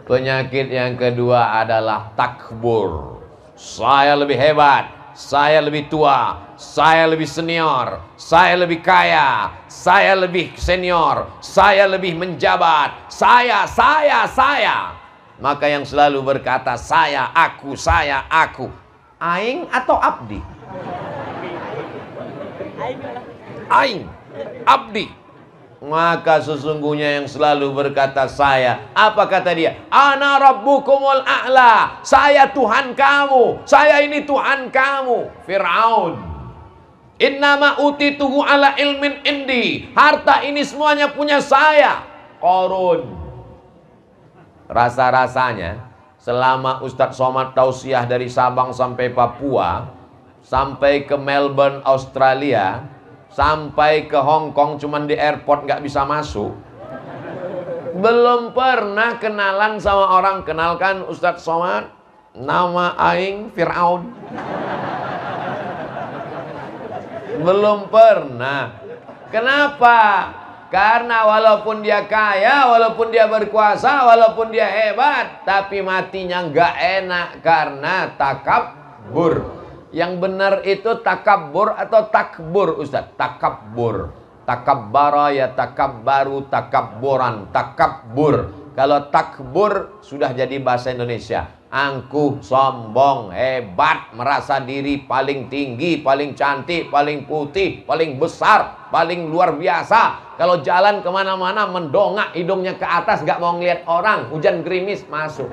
Penyakit yang kedua adalah takbur. Saya lebih hebat, saya lebih tua, saya lebih senior, saya lebih kaya, saya lebih senior, saya lebih menjabat, saya. Maka yang selalu berkata saya, aku, aing atau abdi? Aing, abdi. Maka sesungguhnya yang selalu berkata saya, apa kata dia? Ana rabbukumul a'la, saya Tuhan kamu, saya ini Tuhan kamu. Fir'aun, innama utituhu ala ilmin indi, harta ini semuanya punya saya. Qarun, rasa-rasanya selama Ustadz Somad tausiah dari Sabang sampai Papua, sampai ke Melbourne Australia, sampai ke Hong Kong, cuman di airport nggak bisa masuk, belum pernah kenalan sama orang. Kenalkan Ustadz Somad, nama aing Fir'aun. Belum pernah. Kenapa? Karena walaupun dia kaya, walaupun dia berkuasa, walaupun dia hebat, tapi matinya nggak enak karena takabur. Yang benar itu takabbur atau takbur, Ustaz? Takabbur. Takabbara ya takabbaru, takabburan, takabbur. Kalau takbur sudah jadi bahasa Indonesia. Angkuh, sombong, hebat, merasa diri paling tinggi, paling cantik, paling putih, paling besar, paling luar biasa. Kalau jalan kemana-mana mendongak hidungnya ke atas, gak mau ngeliat orang. Hujan gerimis masuk.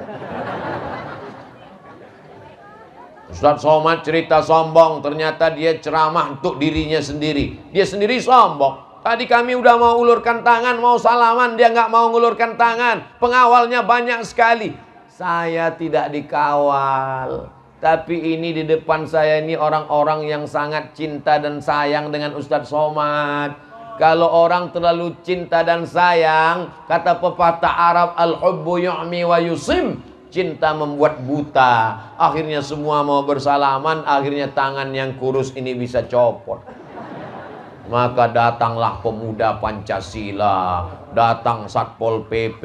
Ustadz Somad cerita sombong, ternyata dia ceramah untuk dirinya sendiri. Dia sendiri sombong. Tadi kami udah mau ulurkan tangan, mau salaman, dia nggak mau ngulurkan tangan. Pengawalnya banyak sekali. Saya tidak dikawal. Tapi ini di depan saya ini orang-orang yang sangat cinta dan sayang dengan Ustadz Somad. Kalau orang terlalu cinta dan sayang, kata pepatah Arab, al-hubbu yu'mi wa yusim. Cinta membuat buta. Akhirnya semua mau bersalaman, akhirnya tangan yang kurus ini bisa copot. Maka datanglah pemuda Pancasila, datang Satpol PP,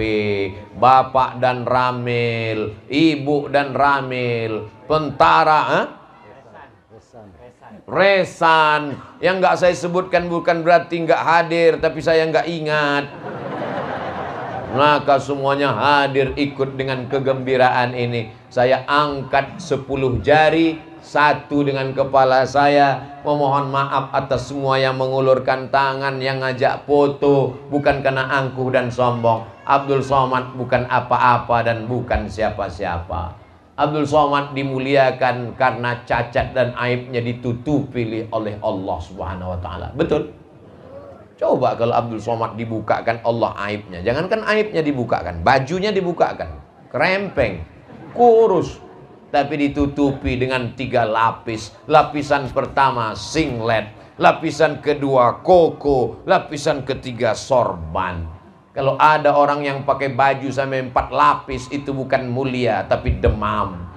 bapak dan ramil, ibu dan ramil, tentara, resan. Yang nggak saya sebutkan bukan berarti nggak hadir, tapi saya nggak ingat. Maka semuanya hadir ikut dengan kegembiraan ini. Saya angkat 10 jari, satu dengan kepala saya, memohon maaf atas semua yang mengulurkan tangan, yang ngajak foto, bukan karena angkuh dan sombong. Abdul Somad bukan apa-apa dan bukan siapa-siapa. Abdul Somad dimuliakan karena cacat dan aibnya ditutupi oleh Allah Subhanahu wa taala. Betul? Coba kalau Abdul Somad dibukakan Allah aibnya. Jangankan aibnya dibukakan, bajunya dibukakan, krempeng, kurus, tapi ditutupi dengan 3 lapis. Lapisan pertama singlet, lapisan kedua koko, lapisan ketiga sorban. Kalau ada orang yang pakai baju sampai 4 lapis, itu bukan mulia tapi demam.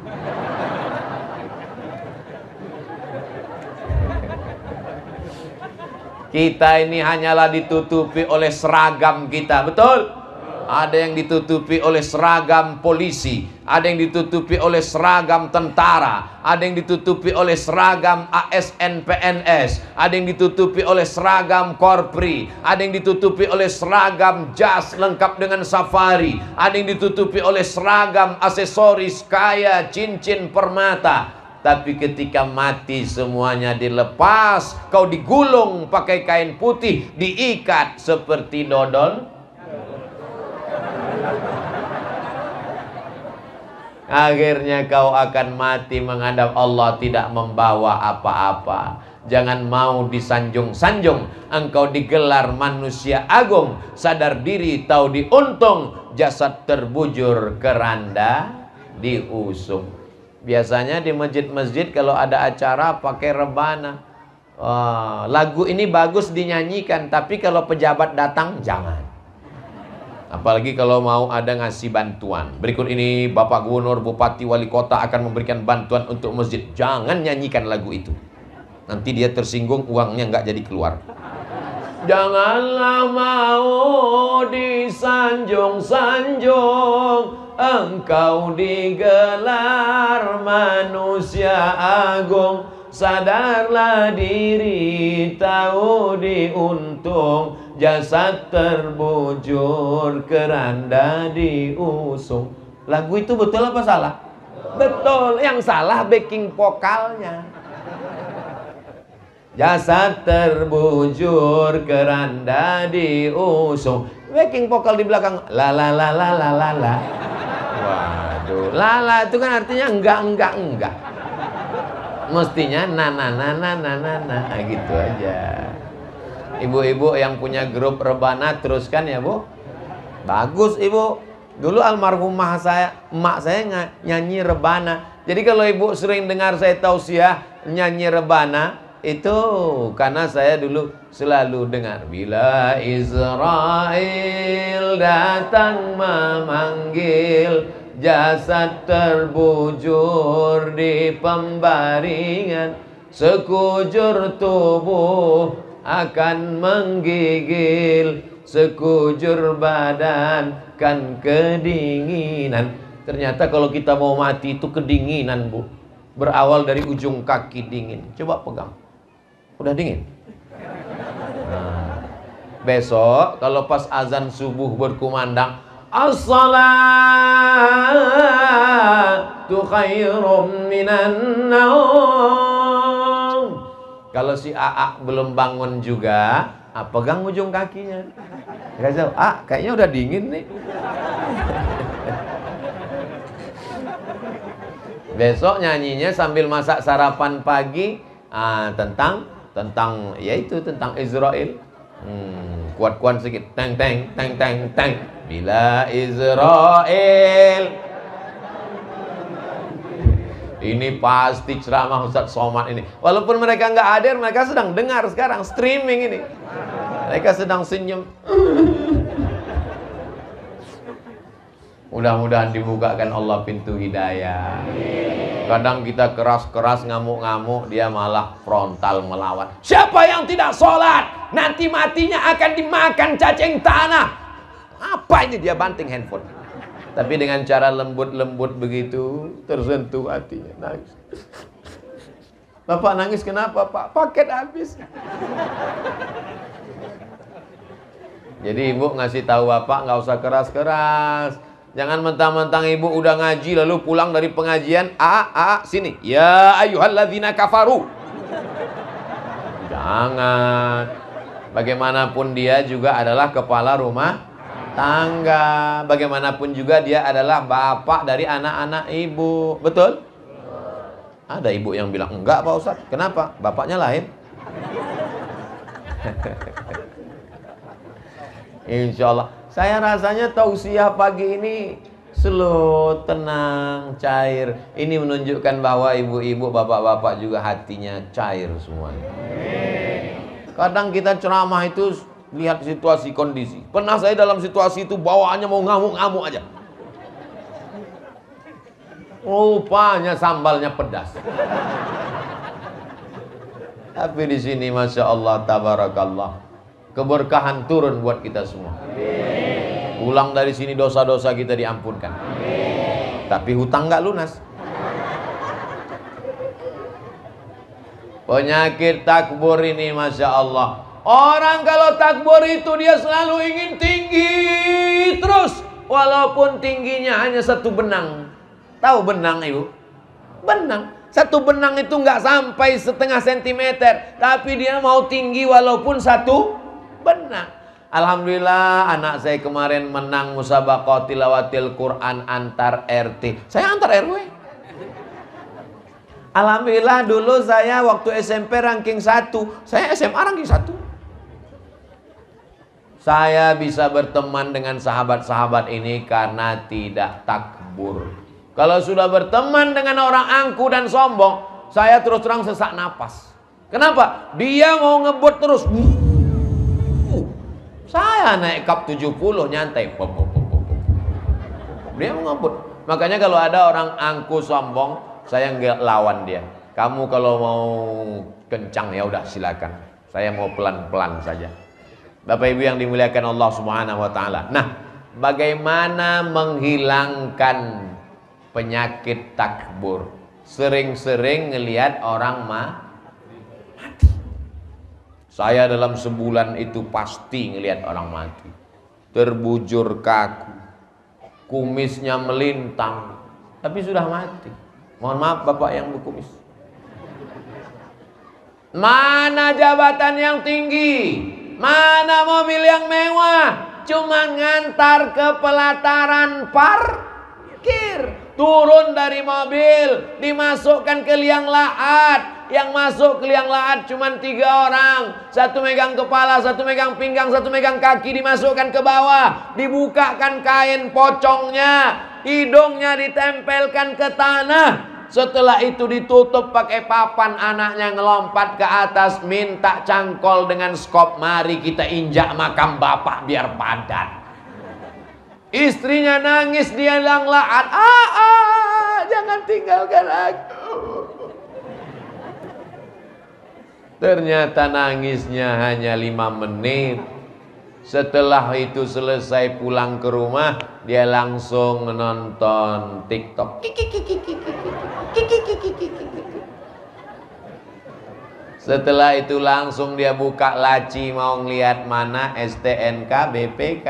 Kita ini hanyalah ditutupi oleh seragam kita, betul? Ada yang ditutupi oleh seragam polisi, ada yang ditutupi oleh seragam tentara, ada yang ditutupi oleh seragam ASN PNS, ada yang ditutupi oleh seragam korpri, ada yang ditutupi oleh seragam jas lengkap dengan safari, ada yang ditutupi oleh seragam aksesoris kaya, cincin, permata. Tapi ketika mati semuanya dilepas, kau digulung pakai kain putih, diikat seperti dodol. Akhirnya kau akan mati menghadap Allah tidak membawa apa-apa. Jangan mau disanjung-sanjung. Engkau digelar manusia agung, sadar diri tahu diuntung, jasad terbujur keranda diusung. Biasanya di masjid-masjid kalau ada acara pakai rebana. Lagu ini bagus dinyanyikan, tapi kalau pejabat datang jangan. Apalagi kalau mau ada ngasih bantuan. Berikut ini Bapak Gubernur, Bupati, Wali Kota akan memberikan bantuan untuk masjid. Jangan nyanyikan lagu itu. Nanti dia tersinggung, uangnya nggak jadi keluar. Janganlah mau disanjung-sanjung, engkau digelar manusia agung. Sadarlah diri, tahu diuntung, jasad terbujur, keranda diusung. Lagu itu betul apa salah? Betul. Yang salah backing vokalnya. Jasad terbujur, keranda diusung, backing vokal di belakang la la la la la la la. Waduh, la itu kan artinya enggak. Mestinya na gitu aja. Ibu-ibu yang punya grup rebana teruskan ya, Bu. Bagus, Ibu. Dulu almarhumah emak saya nyanyi rebana. Jadi kalau Ibu sering dengar saya tausiah nyanyi rebana, itu karena saya dulu selalu dengar. Bila Israel datang memanggil, jasad terbujur di pembaringan, sekujur tubuh akan menggigil, sekujur badan kan kedinginan. Ternyata kalau kita mau mati itu kedinginan, Bu. Berawal dari ujung kaki dingin. Coba pegang. Udah dingin. Nah, besok kalau pas azan subuh berkumandang, as-salatu khairum minan naum. Kalau si AA belum bangun juga, pegang ujung kakinya. Kasih, kayaknya udah dingin nih. Besok nyanyinya sambil masak sarapan pagi, tentang yaitu tentang Israel. Kuat-kuat sedikit. Teng teng teng teng teng. Bila Israel. Ini pasti ceramah Ustadz Somad ini. Walaupun mereka nggak hadir, mereka sedang dengar sekarang streaming ini. Mereka sedang senyum. Mudah-mudahan dibukakan Allah pintu hidayah. Kadang kita keras-keras ngamuk-ngamuk, dia malah frontal melawan. Siapa yang tidak sholat, nanti matinya akan dimakan cacing tanah. Apa ini, dia banting handphone. Tapi dengan cara lembut-lembut begitu, tersentuh hatinya, nangis. Bapak nangis kenapa, Pak? Paket habis. Jadi ibu ngasih tahu bapak nggak usah keras-keras. Jangan mentang-mentang ibu udah ngaji lalu pulang dari pengajian, sini. Ya ayyuhalladzina kafaru. Jangan. Bagaimanapun dia juga adalah kepala rumah tangga. Bagaimanapun juga dia adalah bapak dari anak-anak ibu. Betul? Ada ibu yang bilang, enggak Pak Ustadz. Kenapa? Bapaknya lain. Insya Allah. Saya rasanya tausiah pagi ini slow, tenang, cair. Ini menunjukkan bahwa ibu-ibu, bapak-bapak juga hatinya cair semuanya. Kadang kita ceramah itu lihat situasi kondisi. Pernah saya dalam situasi itu bawaannya mau ngamuk-ngamuk aja. Rupanya sambalnya pedas. Tapi di sini Masya Allah, tabarakallah, keberkahan turun buat kita semua. Pulang dari sini dosa-dosa kita diampunkan. Tapi hutang nggak lunas. Penyakit takbur ini Masya Allah. Orang kalau takbur itu dia selalu ingin tinggi terus. Walaupun tingginya hanya satu benang. Tahu benang ibu? Benang. Satu benang itu nggak sampai setengah sentimeter. Tapi dia mau tinggi walaupun satu benang. Alhamdulillah anak saya kemarin menang musabaqah tilawatil Quran antar RT. Saya antar RW. Alhamdulillah dulu saya waktu SMP ranking 1, saya SMA ranking 1. Saya bisa berteman dengan sahabat-sahabat ini karena tidak takbur. Kalau sudah berteman dengan orang angku dan sombong, saya terus terang sesak napas. Kenapa? Dia mau ngebut terus. Saya naik kap 70 nyantai. Dia mau ngebut. Makanya kalau ada orang angku sombong, saya nggak lawan dia. Kamu kalau mau kencang ya udah silakan. Saya mau pelan-pelan saja. Bapak Ibu yang dimuliakan Allah Subhanahu wa taala. Nah, bagaimana menghilangkan penyakit takbur? Sering-sering ngelihat orang mati. Saya dalam sebulan itu pasti ngelihat orang mati. Terbujur kaku, kumisnya melintang, tapi sudah mati. Mohon maaf Bapak yang berkumis. Mana jabatan yang tinggi? Mana mobil yang mewah? Cuma ngantar ke pelataran parkir. Turun dari mobil, dimasukkan ke liang lahat. Yang masuk ke liang lahat cuma 3 orang. Satu megang kepala, satu megang pinggang, satu megang kaki. Dimasukkan ke bawah, dibukakan kain pocongnya, hidungnya ditempelkan ke tanah. Setelah itu ditutup pakai papan, anaknya ngelompat ke atas minta cangkol dengan skop. Mari kita injak makam bapak biar padat. Istrinya nangis di liang lahat. Jangan tinggalkan aku. Ternyata nangisnya hanya 5 menit. Setelah itu selesai pulang ke rumah, dia langsung nonton TikTok. Setelah itu langsung dia buka laci mau ngeliat mana STNK, BPK.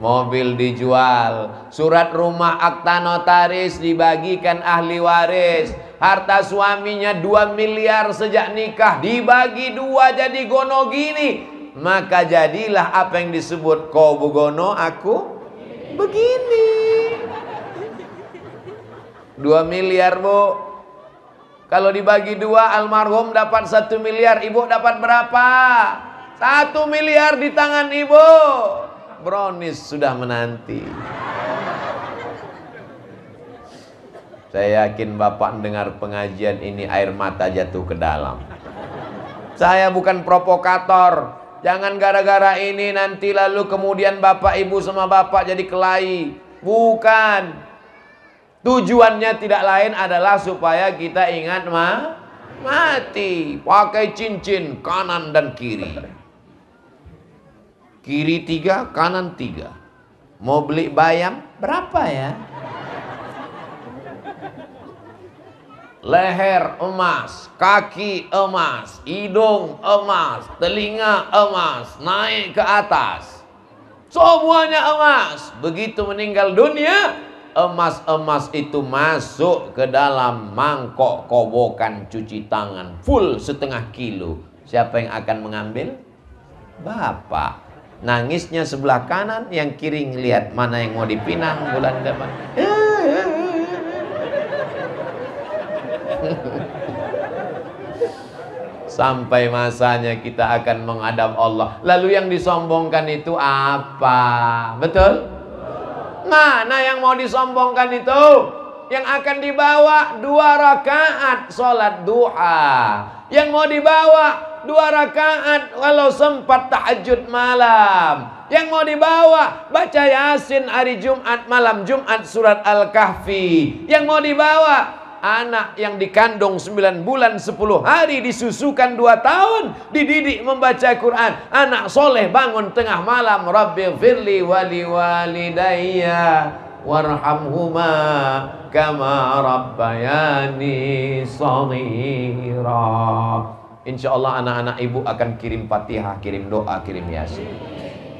Mobil dijual, surat rumah akta notaris dibagikan ahli waris. Harta suaminya 2 miliar sejak nikah dibagi 2 jadi gono gini. Maka jadilah apa yang disebut kau begono aku begini. 2 miliar Bu. Kalau dibagi 2 almarhum dapat 1 miliar. Ibu dapat berapa? 1 miliar di tangan ibu. Brownies sudah menanti. Saya yakin Bapak dengar pengajian ini air mata jatuh ke dalam. Saya bukan provokator. Jangan gara-gara ini nanti lalu kemudian Bapak Ibu sama Bapak jadi kelahi. Bukan. Tujuannya tidak lain adalah supaya kita ingat mati. Pakai cincin kanan dan kiri. Kiri 3, kanan 3. Mau beli bayam berapa ya? Leher emas, kaki emas, hidung emas, telinga emas, naik ke atas. Semuanya emas. Begitu meninggal dunia, emas-emas itu masuk ke dalam mangkok kobokan cuci tangan full 1/2 kilo. Siapa yang akan mengambil? Bapak. Nangisnya sebelah kanan, yang kiri ngelihat mana yang mau dipinang bulan depan. Sampai masanya kita akan menghadap Allah. Lalu yang disombongkan itu apa? Betul? Mana yang mau disombongkan itu? Yang akan dibawa 2 rakaat sholat duha. Yang mau dibawa 2 rakaat walau sempat tahajud malam. Yang mau dibawa baca Yasin hari Jumat malam Jumat surat Al-Kahfi. Yang mau dibawa anak yang dikandung 9 bulan 10 hari disusukan 2 tahun dididik membaca Quran. Anak soleh bangun tengah malam, Rabbighfirli wali walidayya warhamhuma kama rabbayani shaghira. Insya Allah anak-anak ibu akan kirim Fatihah, kirim doa, kirim Yasin.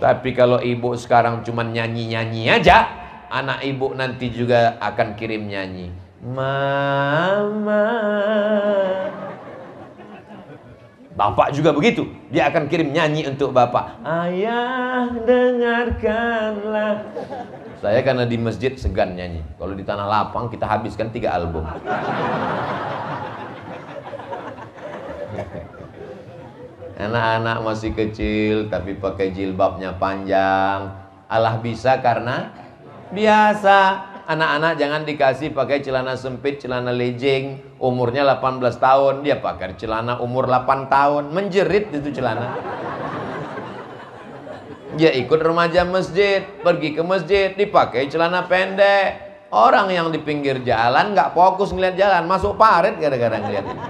Tapi kalau ibu sekarang cuma nyanyi-nyanyi aja, anak ibu nanti juga akan kirim nyanyi. Mama. Bapak juga begitu, dia akan kirim nyanyi untuk bapak. Ayah dengarkanlah. Saya karena di masjid segan nyanyi. Kalau di tanah lapang kita habiskan 3 album. Anak-anak masih kecil tapi pakai jilbabnya panjang. Allah bisa karena biasa. Anak-anak jangan dikasih pakai celana sempit, celana legging. Umurnya 18 tahun, dia pakai celana umur 8 tahun. Menjerit itu celana. Dia ikut remaja masjid, pergi ke masjid, dipakai celana pendek. Orang yang di pinggir jalan nggak fokus ngeliat jalan, masuk parit gara-gara ngeliat ini.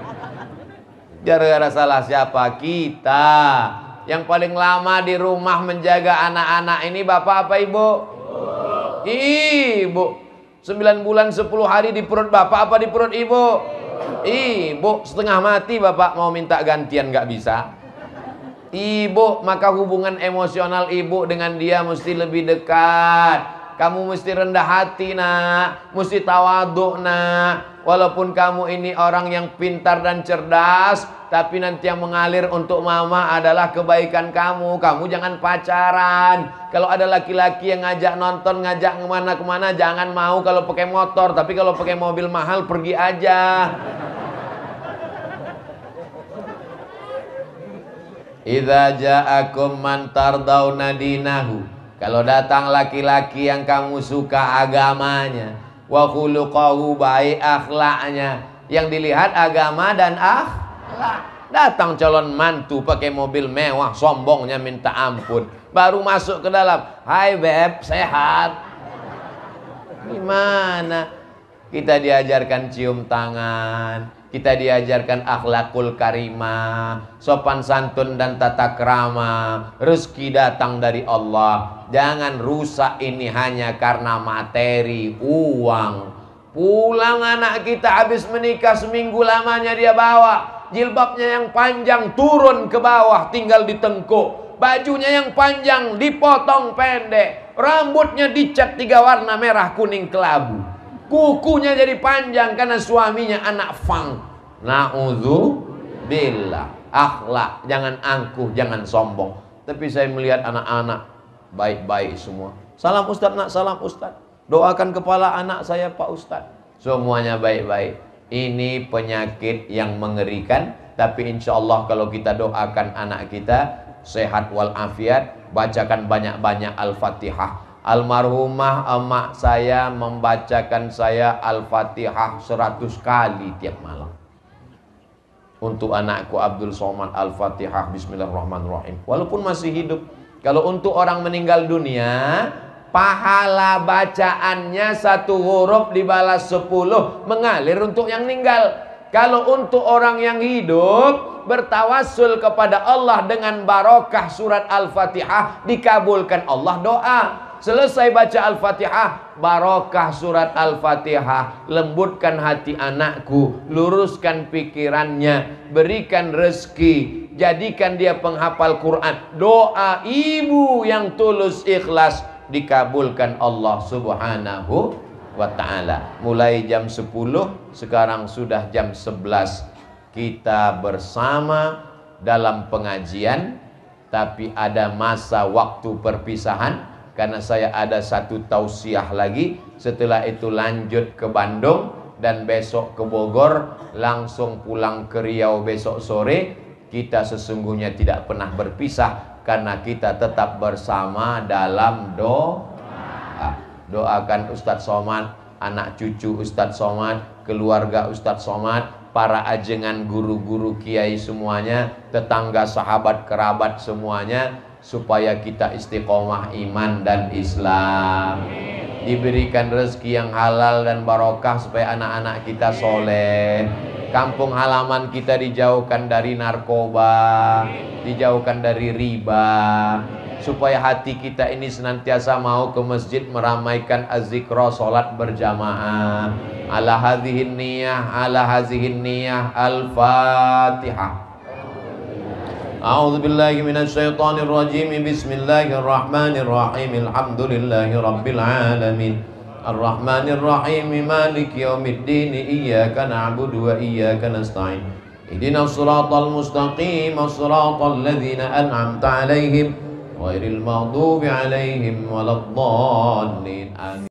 Gara-gara salah siapa? Kita. Yang paling lama di rumah menjaga anak-anak ini bapak apa ibu? Ibu. 9 bulan 10 hari di perut bapak apa di perut ibu? Ibu. Setengah mati bapak mau minta gantian nggak bisa. Ibu, maka hubungan emosional ibu dengan dia mesti lebih dekat. Kamu mesti rendah hati nak, mesti tawaduk nak. Walaupun kamu ini orang yang pintar dan cerdas, tapi nanti yang mengalir untuk mama adalah kebaikan kamu. Kamu jangan pacaran. Kalau ada laki-laki yang ngajak nonton, ngajak kemana-kemana, jangan mau kalau pakai motor. Tapi kalau pakai mobil mahal, pergi aja. Idza ja'akum man tardawna dinahu, kalau datang laki-laki yang kamu suka agamanya, wa khuluquhu, baik akhlaknya, yang dilihat agama dan akhlak. Datang calon mantu pakai mobil mewah, sombongnya minta ampun, baru masuk ke dalam, hai beb, sehat. Gimana? Kita diajarkan cium tangan, kita diajarkan akhlakul karimah, sopan santun dan tata krama. Rezeki datang dari Allah. Jangan rusak ini hanya karena materi, uang. Pulang anak kita habis menikah, seminggu lamanya dia bawa jilbabnya yang panjang turun ke bawah, tinggal ditengkuk. Bajunya yang panjang dipotong pendek, rambutnya dicat 3 warna, merah, kuning, kelabu. Kukunya jadi panjang karena suaminya anak fang. Na'udzubillah. Akhlak, jangan angkuh, jangan sombong. Tapi saya melihat anak-anak baik-baik semua. Salam Ustadz nak, salam Ustadz. Doakan kepala anak saya Pak Ustadz. Semuanya baik-baik. Ini penyakit yang mengerikan. Tapi insya Allah kalau kita doakan anak kita sehat walafiat, bacakan banyak-banyak Al-Fatihah. Almarhumah emak saya membacakan saya Al-Fatihah 100 kali tiap malam. Untuk anakku Abdul Somad, Al-Fatihah Bismillahirrahmanirrahim. Walaupun masih hidup. Kalau untuk orang meninggal dunia, pahala bacaannya 1 huruf dibalas 10, mengalir untuk yang meninggal. Kalau untuk orang yang hidup, bertawassul kepada Allah dengan barokah surat Al-Fatihah, dikabulkan Allah doa. Selesai baca Al-Fatihah, barokah surat Al-Fatihah, lembutkan hati anakku, luruskan pikirannya, berikan rezeki, jadikan dia penghafal Quran. Doa ibu yang tulus ikhlas dikabulkan Allah Subhanahu wa ta'ala. Mulai jam 10, sekarang sudah jam 11. Kita bersama dalam pengajian, tapi ada masa waktu perpisahan. Karena saya ada 1 tausiah lagi. Setelah itu lanjut ke Bandung, dan besok ke Bogor, langsung pulang ke Riau besok sore. Kita sesungguhnya tidak pernah berpisah, karena kita tetap bersama dalam doa. Doakan Ustadz Somad, anak cucu Ustadz Somad, keluarga Ustadz Somad, para ajengan guru-guru kiai semuanya, tetangga sahabat kerabat semuanya, supaya kita istiqomah iman dan Islam, diberikan rezeki yang halal dan barokah, supaya anak-anak kita soleh, kampung halaman kita dijauhkan dari narkoba, dijauhkan dari riba, supaya hati kita ini senantiasa mau ke masjid meramaikan az-zikra, salat berjamaah. Ala hadhihin niyah, ala hadhihin niyah. Al-Fatihah. A'udzu billahi minasyaitonir rajim. Bismillahirrahmanirrahim. Alhamdulillahi rabbil alamin. Arrahmanir rahim. Maliki yaumiddin. Iyyaka na'budu wa iyyaka nasta'in. Ihdinas siratal mustaqim, siratal ladzina an'amta 'alaihim ghairil maghdubi 'alaihim waladdallin. Amin.